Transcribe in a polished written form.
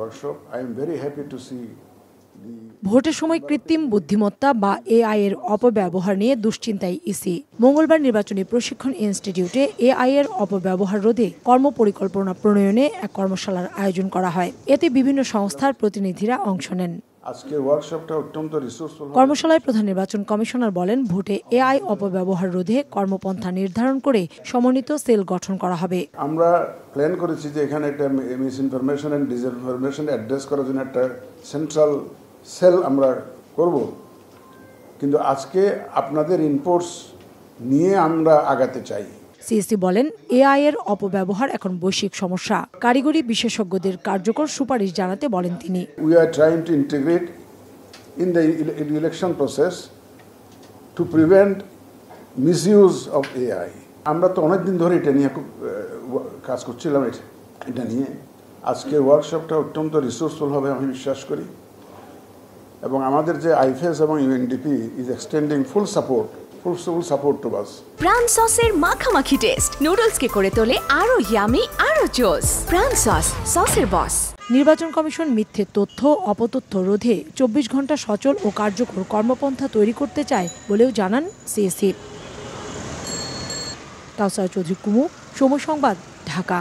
workshop. I am very happy to see ভোটের সময় কৃত্রিম বুদ্ধিমত্তা বা এআই এর অপব্যবহার নিয়ে দুশ্চিন্তায় ইসি। মঙ্গলবার নির্বাচনী প্রশিক্ষণ ইনস্টিটিউটে এআই এর অপব্যবহার রোধে কর্মপরিকল্পনা প্রণয়নে এক কর্মশালার আয়োজন করা হয়। এতে বিভিন্ন সংস্থার প্রতিনিধিরা অংশ নেন। আজকের ওয়ার্কশপটা অত্যন্ত রিসোর্সফুল। কর্মশালায় প্রধান নির্বাচন কমিশনার বলেন, ভোটে এআই অপব্যবহার রোধে কর্মপন্থা নির্ধারণ করে সমন্বিত সেল গঠন করা হবে। আমরা প্ল্যান করেছি যে এখানে একটা misinformation and disinformation address করার জন্য একটা সেন্ট্রাল সেল আমরা করব, কিন্তু আজকে আপনাদের ইনপুটস নিয়ে আমরা আগাতে চাই। সিএসি বলেন, এআই এর অপব্যবহার এখন বৈশ্বিক সমস্যা। কারিগরি বিশেষজ্ঞদের কার্যকর সুপারিশ জানাতে বলেন তিনি। We are trying to integrate in the election process to prevent misuse of AI. আমরা তো অনেকদিন ধরে এটা নিয়ে খুব কাজ করছিলাম। এটা নিয়ে আজকের ওয়ার্কশপটা অত্যন্ত রিসোর্সফুল হবে আমি বিশ্বাস করি, এবং আমাদের যে আইফএস এবং UNDP is extending full support to us. প্রাণ সসের মাখামাখি টেস্ট নুডলসকে করে তোলে আরো ইয়ামি আরো জোস। প্রাণ সসের বস। নির্বাচন কমিশন মিথ্যে তথ্য, অপতথ্য রোধে 24 ঘন্টা সচল ও কার্যকর কর্মপন্থা তৈরি করতে চায় বলেও জানান সিএসি। কাউসার চৌধুরী কুমু, সময় সংবাদ, ঢাকা।